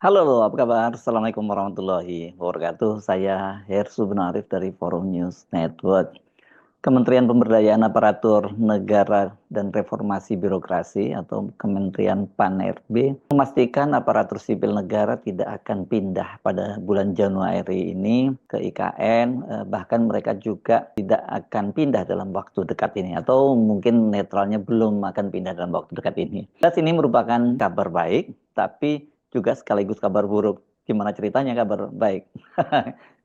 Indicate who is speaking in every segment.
Speaker 1: Halo, apa kabar? Assalamualaikum warahmatullahi wabarakatuh. Saya Hersu bin Arif dari Forum News Network. Kementerian Pemberdayaan Aparatur Negara dan Reformasi Birokrasi atau Kementerian PAN-RB memastikan aparatur sipil negara tidak akan pindah pada bulan Januari ini ke IKN, bahkan mereka juga tidak akan pindah dalam waktu dekat ini, atau mungkin netralnya belum akan pindah dalam waktu dekat ini. Jelas ini merupakan kabar baik, tapi juga sekaligus kabar buruk. Gimana ceritanya kabar baik?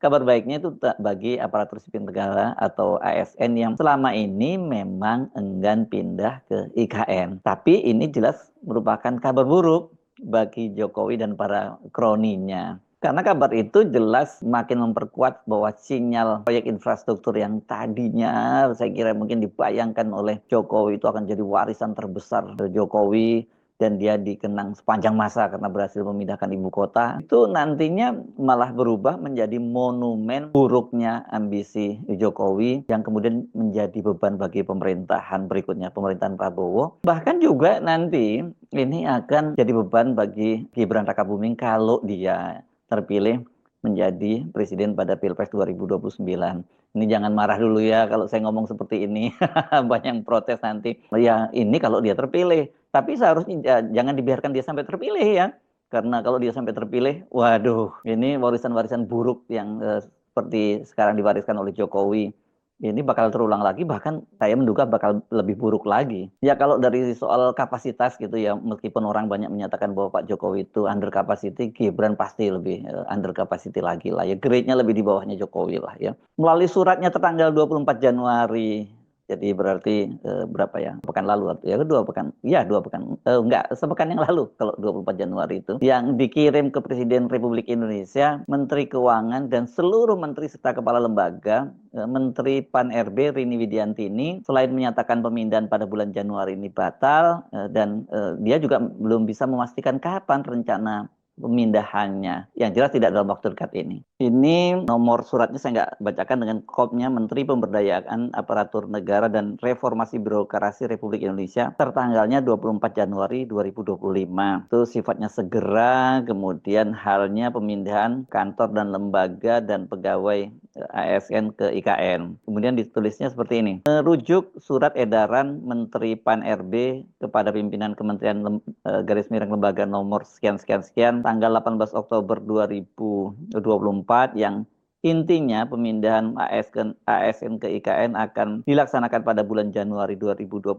Speaker 1: Kabar baiknya itu bagi aparatur sipil negara atau ASN yang selama ini memang enggan pindah ke IKN. Tapi ini jelas merupakan kabar buruk bagi Jokowi dan para kroninya. Karena kabar itu jelas makin memperkuat bahwa sinyal proyek infrastruktur yang tadinya saya kira mungkin dibayangkan oleh Jokowi itu akan jadi warisan terbesar dari Jokowi, dan dia dikenang sepanjang masa karena berhasil memindahkan ibu kota, itu nantinya malah berubah menjadi monumen buruknya ambisi Jokowi yang kemudian menjadi beban bagi pemerintahan berikutnya, pemerintahan Prabowo. Bahkan juga nanti ini akan jadi beban bagi Gibran Rakabuming kalau dia terpilih menjadi presiden pada Pilpres 2029. Ini jangan marah dulu ya kalau saya ngomong seperti ini. Banyak yang protes nanti. Ya ini kalau dia terpilih. Tapi seharusnya jangan dibiarkan dia sampai terpilih ya. Karena kalau dia sampai terpilih, waduh, ini warisan-warisan buruk yang seperti sekarang diwariskan oleh Jokowi. Ini bakal terulang lagi, bahkan saya menduga bakal lebih buruk lagi. Ya kalau dari soal kapasitas gitu ya, meskipun orang banyak menyatakan bahwa Pak Jokowi itu under capacity, Gibran pasti lebih under capacity lagi lah ya. Grade-nya lebih di bawahnya Jokowi lah ya. Melalui suratnya tertanggal 24 Januari, jadi berarti berapa ya? Pekan lalu atau ya dua pekan. Enggak, sepekan yang lalu kalau 24 Januari itu yang dikirim ke Presiden Republik Indonesia, Menteri Keuangan dan seluruh menteri serta kepala lembaga, Menteri PAN-RB Rini Widianti ini selain menyatakan pemindahan pada bulan Januari ini batal, dan dia juga belum bisa memastikan kapan rencana pemindahannya. Yang jelas tidak dalam waktu dekat ini. Ini nomor suratnya saya nggak bacakan, dengan kopnya Menteri Pemberdayaan Aparatur Negara dan Reformasi Birokrasi Republik Indonesia tertanggalnya 24 Januari 2025. Itu sifatnya segera, kemudian halnya pemindahan kantor dan lembaga dan pegawai ASN ke IKN. Kemudian ditulisnya seperti ini. Merujuk surat edaran Menteri PAN-RB kepada pimpinan Kementerian garis miring lembaga nomor sekian tanggal 18 Oktober 2024 yang intinya pemindahan ASN ke IKN akan dilaksanakan pada bulan Januari 2025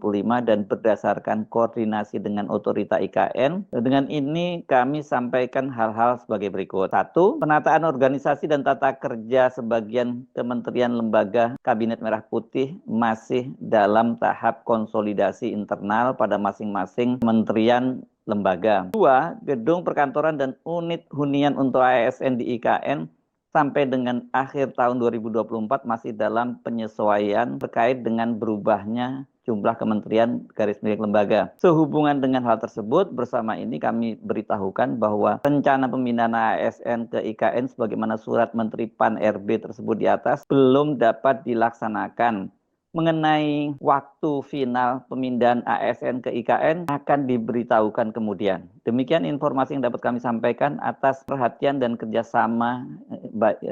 Speaker 1: dan berdasarkan koordinasi dengan otorita IKN. Dengan ini kami sampaikan hal-hal sebagai berikut. 1. Penataan organisasi dan tata kerja sebagian kementerian lembaga Kabinet Merah Putih masih dalam tahap konsolidasi internal pada masing-masing kementerian lembaga. 2. Gedung perkantoran dan unit hunian untuk ASN di IKN sampai dengan akhir tahun 2024 masih dalam penyesuaian terkait dengan berubahnya jumlah kementerian garis miring lembaga. Sehubungan dengan hal tersebut, bersama ini kami beritahukan bahwa rencana pemindahan ASN ke IKN sebagaimana surat Menteri PAN-RB tersebut di atas belum dapat dilaksanakan. Mengenai waktu final pemindahan ASN ke IKN akan diberitahukan kemudian. Demikian informasi yang dapat kami sampaikan. Atas perhatian dan kerjasama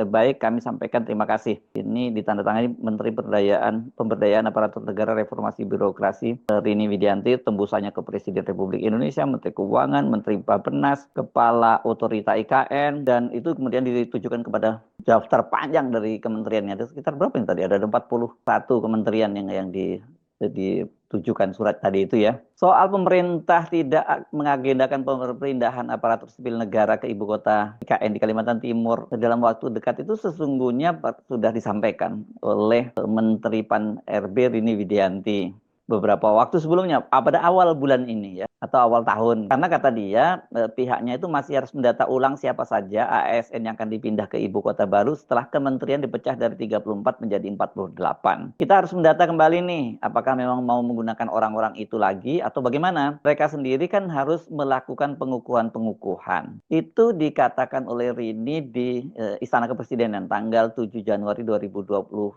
Speaker 1: baik kami sampaikan terima kasih. Ini ditandatangani Menteri Pemberdayaan Aparatur Negara Reformasi Birokrasi Rini Widianti, tembusannya ke Presiden Republik Indonesia, Menteri Keuangan, Menteri Bappenas, Kepala Otorita IKN, dan itu kemudian ditujukan kepada daftar panjang dari kementeriannya. Ada sekitar berapa yang tadi? Ada 41 kementerian yang ditujukan surat tadi itu ya. Soal pemerintah tidak mengagendakan pemindahan aparatur sipil negara ke ibu kota IKN di Kalimantan Timur dalam waktu dekat itu sesungguhnya sudah disampaikan oleh Menteri PAN-RB Rini Widianti beberapa waktu sebelumnya, pada awal bulan ini ya, atau awal tahun. Karena kata dia, pihaknya itu masih harus mendata ulang siapa saja ASN yang akan dipindah ke ibu kota baru setelah kementerian dipecah dari 34 menjadi 48. Kita harus mendata kembali nih, apakah memang mau menggunakan orang-orang itu lagi atau bagaimana. Mereka sendiri kan harus melakukan pengukuhan. Itu dikatakan oleh Rini di Istana Kepresidenan tanggal 7 Januari 2025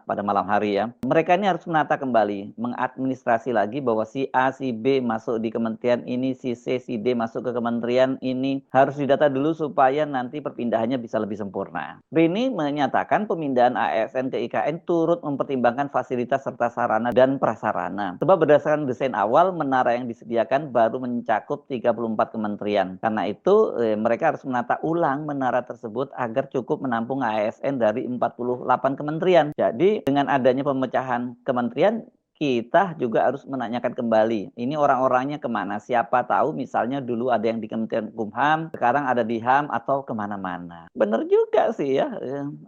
Speaker 1: pada malam hari ya. Mereka ini harus menata kembali, mengadministrasi lagi bahwa si A, si B masuk di kementerian ini, si C, si D masuk ke kementerian ini, harus didata dulu supaya nanti perpindahannya bisa lebih sempurna. Rini menyatakan pemindahan ASN ke IKN turut mempertimbangkan fasilitas serta sarana dan prasarana. Sebab berdasarkan desain awal, menara yang disediakan baru mencakup 34 kementerian. Karena itu, mereka harus menata ulang menara tersebut agar cukup menampung ASN dari 48 kementerian. Jadi, dengan adanya pemecahan kementerian, kita juga harus menanyakan kembali, ini orang-orangnya kemana? Siapa tahu misalnya dulu ada yang di Kementerian Hukum-HAM, sekarang ada di HAM atau kemana-mana. Benar juga sih ya,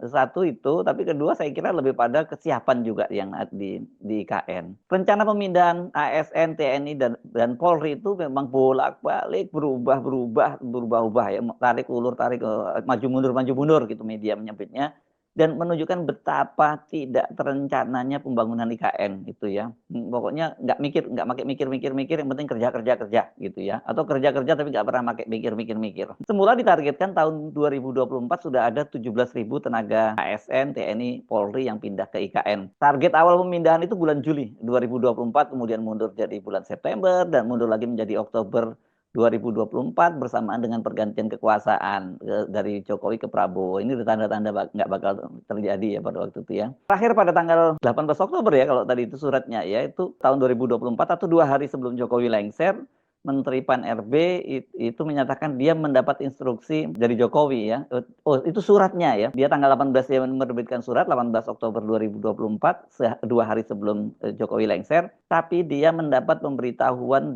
Speaker 1: satu itu, tapi kedua saya kira lebih pada kesiapan juga yang di IKN. Rencana pemindahan ASN, TNI, dan Polri itu memang bolak-balik berubah-ubah ya, tarik ulur, maju mundur gitu media menyebutnya. Dan menunjukkan betapa tidak terencananya pembangunan IKN itu ya. Pokoknya nggak pakai mikir, yang penting kerja gitu ya. Atau kerja tapi nggak pernah pakai mikir. Semula ditargetkan tahun 2024 sudah ada 17.000 tenaga ASN, TNI, Polri yang pindah ke IKN. Target awal pemindahan itu bulan Juli 2024, kemudian mundur jadi bulan September, dan mundur lagi menjadi Oktober 2024 bersamaan dengan pergantian kekuasaan dari Jokowi ke Prabowo. Ini tanda-tanda nggak bakal terjadi ya pada waktu itu ya. Terakhir pada tanggal 18 Oktober ya, kalau tadi itu suratnya ya, itu tahun 2024 atau 2 hari sebelum Jokowi lengser, Menteri Pan-RB itu menyatakan dia mendapat instruksi dari Jokowi ya. Oh, itu suratnya ya. Dia tanggal 18 dia menerbitkan surat 18 Oktober 2024, 2 hari sebelum Jokowi lengser, tapi dia mendapat pemberitahuan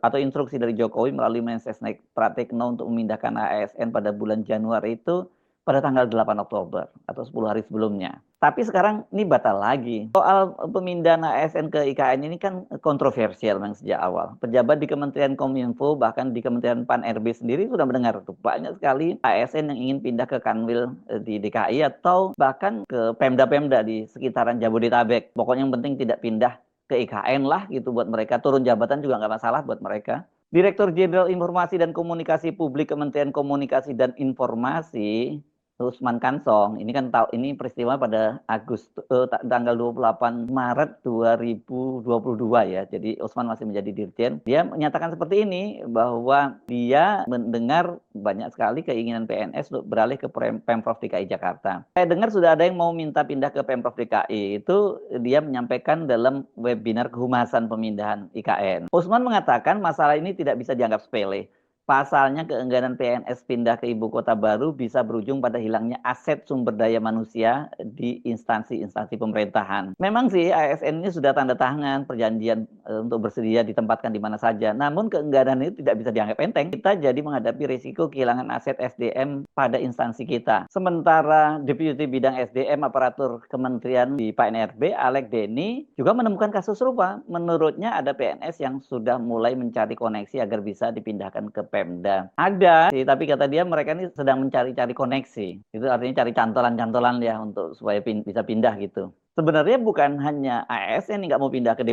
Speaker 1: atau instruksi dari Jokowi melalui Mensesnek Pratikno untuk memindahkan ASN pada bulan Januari itu pada tanggal 8 Oktober atau 10 hari sebelumnya. Tapi sekarang ini batal lagi. Soal pemindahan ASN ke IKN ini kan kontroversial memang sejak awal. Pejabat di Kementerian Kominfo, bahkan di Kementerian Pan-RB sendiri sudah mendengar tuh banyak sekali ASN yang ingin pindah ke Kanwil di DKI atau bahkan ke Pemda-Pemda di sekitaran Jabodetabek. Pokoknya yang penting tidak pindah ke IKN lah gitu buat mereka. Turun jabatan juga nggak masalah buat mereka. Direktur Jenderal Informasi dan Komunikasi Publik Kementerian Komunikasi dan Informasi, Usman Kansong, ini kan ini peristiwa pada tanggal 28 Maret 2022 ya. Jadi Usman masih menjadi dirjen. Dia menyatakan seperti ini, bahwa dia mendengar banyak sekali keinginan PNS untuk beralih ke Pemprov DKI Jakarta. Saya dengar sudah ada yang mau minta pindah ke Pemprov DKI. Itu dia menyampaikan dalam webinar kehumasan pemindahan IKN. Usman mengatakan masalah ini tidak bisa dianggap sepele. Pasalnya keengganan PNS pindah ke ibu kota baru bisa berujung pada hilangnya aset sumber daya manusia di instansi-instansi pemerintahan. Memang sih ASN ini sudah tanda tangan perjanjian untuk bersedia ditempatkan di mana saja. Namun keengganan itu tidak bisa dianggap enteng. Kita jadi menghadapi risiko kehilangan aset SDM pada instansi kita. Sementara Deputi Bidang SDM Aparatur Kementerian di PNRB, Alek Deni, juga menemukan kasus serupa. Menurutnya ada PNS yang sudah mulai mencari koneksi agar bisa dipindahkan ke Pemda. Ada sih, tapi kata dia mereka ini sedang mencari-cari koneksi. Itu artinya cari cantolan-cantolan ya untuk supaya bisa pindah gitu. Sebenarnya bukan hanya ASN yang nggak mau pindah ke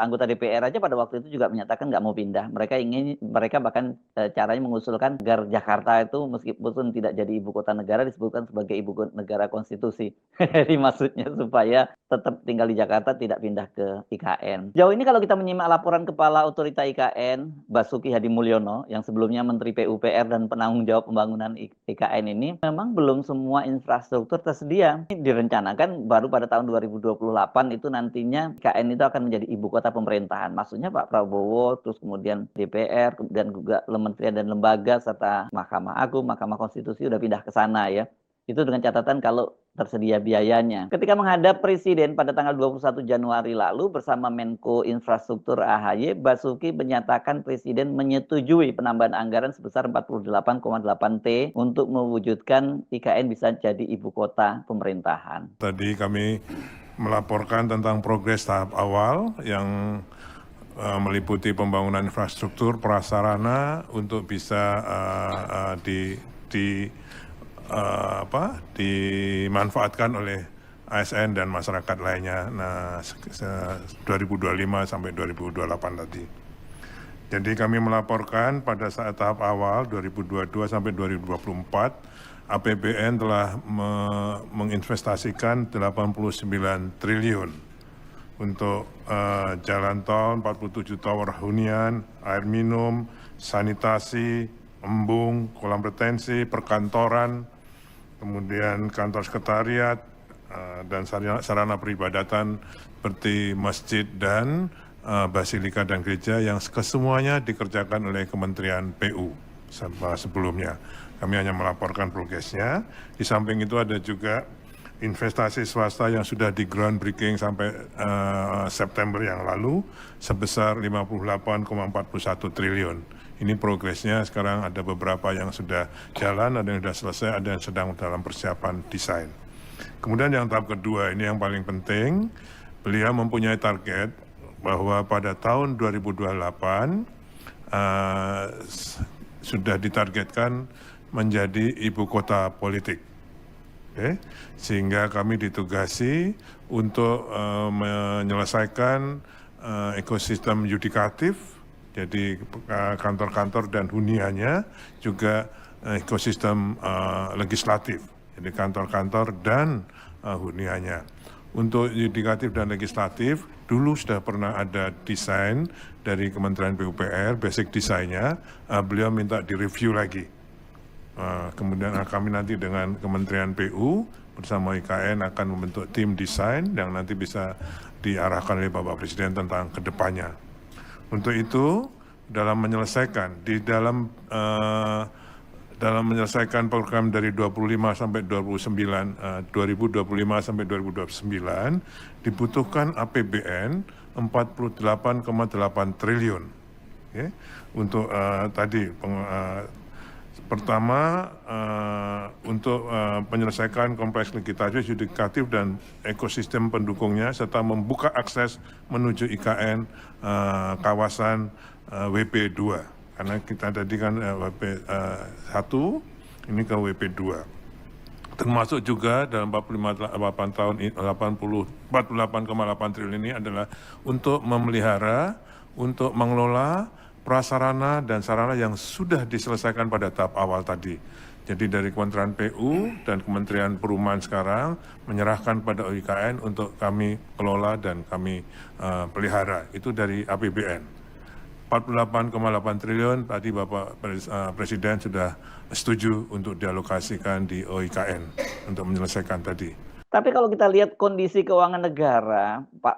Speaker 1: anggota DPR aja pada waktu itu juga menyatakan nggak mau pindah. Mereka bahkan caranya mengusulkan agar Jakarta itu meskipun tidak jadi ibu kota negara disebutkan sebagai ibu kota negara konstitusi. Jadi maksudnya supaya tetap tinggal di Jakarta, tidak pindah ke IKN. Jauh ini kalau kita menyimak laporan Kepala Otorita IKN, Basuki Hadi Mulyono, yang sebelumnya Menteri PUPR dan penanggung jawab pembangunan IKN ini, memang belum semua infrastruktur tersedia. Ini direncanakan baru pada tahun 2028 itu nantinya IKN itu akan menjadi ibu kota pemerintahan. Maksudnya Pak Prabowo, terus kemudian DPR, dan juga kementerian dan lembaga, serta Mahkamah Agung, Mahkamah Konstitusi udah pindah ke sana ya. Itu dengan catatan kalau tersedia biayanya. Ketika menghadap Presiden pada tanggal 21 Januari lalu bersama Menko Infrastruktur AHY, Basuki menyatakan Presiden menyetujui penambahan anggaran sebesar 48,8 T untuk mewujudkan IKN bisa jadi ibu kota pemerintahan.
Speaker 2: Tadi kami melaporkan tentang progres tahap awal yang meliputi pembangunan infrastruktur prasarana untuk bisa dimanfaatkan oleh ASN dan masyarakat lainnya 2025 sampai 2028 tadi. Jadi kami melaporkan pada saat tahap awal 2022 sampai 2024 APBN telah menginvestasikan 89 triliun untuk jalan tol, 47 tower hunian, air minum, sanitasi, embung, kolam retensi, perkantoran, kemudian kantor sekretariat, dan sarana peribadatan seperti masjid dan basilika dan gereja yang kesemuanya dikerjakan oleh Kementerian PU sebelumnya. Kami hanya melaporkan progresnya. Di samping itu ada juga investasi swasta yang sudah di groundbreaking sampai September yang lalu sebesar 58,41 triliun. Ini progresnya sekarang ada beberapa yang sudah jalan, ada yang sudah selesai, ada yang sedang dalam persiapan desain. Kemudian yang tahap kedua, ini yang paling penting, beliau mempunyai target bahwa pada tahun 2028 sudah ditargetkan menjadi ibu kota politik. Okay. Sehingga kami ditugasi untuk menyelesaikan ekosistem yudikatif, jadi kantor-kantor dan huniannya, juga ekosistem legislatif, jadi kantor-kantor dan huniannya. Untuk yudikatif dan legislatif, dulu sudah pernah ada desain dari Kementerian PUPR, basic desainnya, beliau minta direview lagi. Kemudian kami nanti dengan Kementerian PU bersama IKN akan membentuk tim desain yang nanti bisa diarahkan oleh Bapak Presiden tentang kedepannya. Untuk itu, dalam menyelesaikan menyelesaikan program dari 25 sampai 2025 sampai 2029 dibutuhkan APBN 48,8 triliun. Okay. Untuk tadi pertama untuk penyelesaian kompleks legislatif, yudikatif dan ekosistem pendukungnya serta membuka akses menuju IKN kawasan WP2. Karena kita tadi kan WP1 ini ke WP2. Termasuk juga dalam 48 tahun 48,8 triliun ini adalah untuk memelihara, untuk mengelola prasarana dan sarana yang sudah diselesaikan pada tahap awal tadi. Jadi dari Kementerian PU dan Kementerian Perumahan sekarang menyerahkan pada IKN untuk kami kelola dan kami pelihara. Itu dari APBN. 48,8 triliun tadi Bapak Presiden sudah setuju untuk dialokasikan di OIKN untuk menyelesaikan tadi.
Speaker 1: Tapi kalau kita lihat kondisi keuangan negara, Pak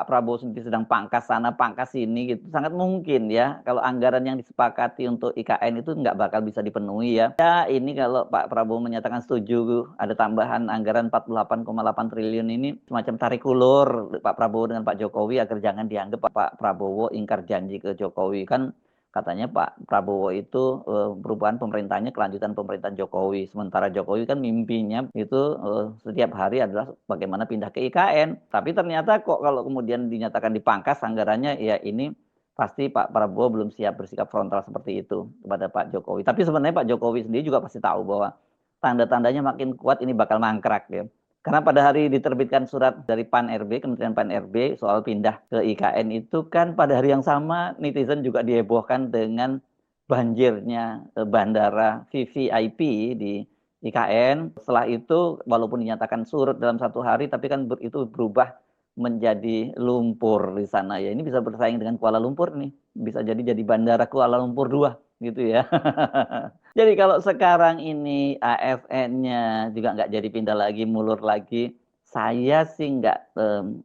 Speaker 1: Prabowo sendiri sedang pangkas sana, pangkas sini, gitu. Sangat mungkin ya, kalau anggaran yang disepakati untuk IKN itu nggak bakal bisa dipenuhi ya. Ya ini kalau Pak Prabowo menyatakan setuju ada tambahan anggaran 48,8 triliun ini, semacam tarik ulur Pak Prabowo dengan Pak Jokowi agar jangan dianggap Pak Prabowo ingkar janji ke Jokowi. Kan katanya Pak Prabowo itu perubahan pemerintahnya kelanjutan pemerintahan Jokowi. Sementara Jokowi kan mimpinya itu setiap hari adalah bagaimana pindah ke IKN. Tapi ternyata kok kalau kemudian dinyatakan dipangkas anggarannya, ya ini pasti Pak Prabowo belum siap bersikap frontal seperti itu kepada Pak Jokowi. Tapi sebenarnya Pak Jokowi sendiri juga pasti tahu bahwa tanda-tandanya makin kuat ini bakal mangkrak ya. Karena pada hari diterbitkan surat dari PAN-RB, Kementerian PAN-RB soal pindah ke IKN itu kan pada hari yang sama netizen juga dihebohkan dengan banjirnya bandara VVIP di IKN. Setelah itu walaupun dinyatakan surut dalam 1 hari tapi kan itu berubah menjadi lumpur di sana ya. Ini bisa bersaing dengan Kuala Lumpur nih. Bisa jadi bandara Kuala Lumpur 2 gitu ya. Jadi kalau sekarang ini ASN-nya juga nggak jadi pindah lagi, mulur lagi, saya sih nggak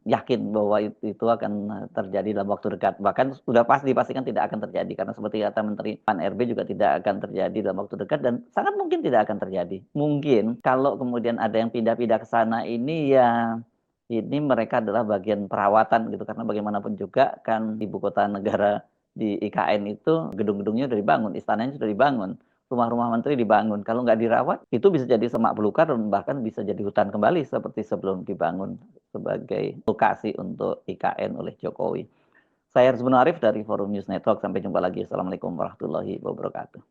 Speaker 1: yakin bahwa itu akan terjadi dalam waktu dekat. Bahkan sudah dipastikan tidak akan terjadi. Karena seperti kata Menteri PAN-RB juga tidak akan terjadi dalam waktu dekat dan sangat mungkin tidak akan terjadi. Mungkin kalau kemudian ada yang pindah-pindah ke sana ini ya ini mereka adalah bagian perawatan gitu. Karena bagaimanapun juga kan ibu kota negara di IKN itu gedung-gedungnya sudah dibangun, istananya sudah dibangun. Rumah-rumah menteri dibangun. Kalau nggak dirawat, itu bisa jadi semak belukar dan bahkan bisa jadi hutan kembali seperti sebelum dibangun sebagai lokasi untuk IKN oleh Jokowi. Saya Hersubun Arif dari Forum News Network. Sampai jumpa lagi. Assalamualaikum warahmatullahi wabarakatuh.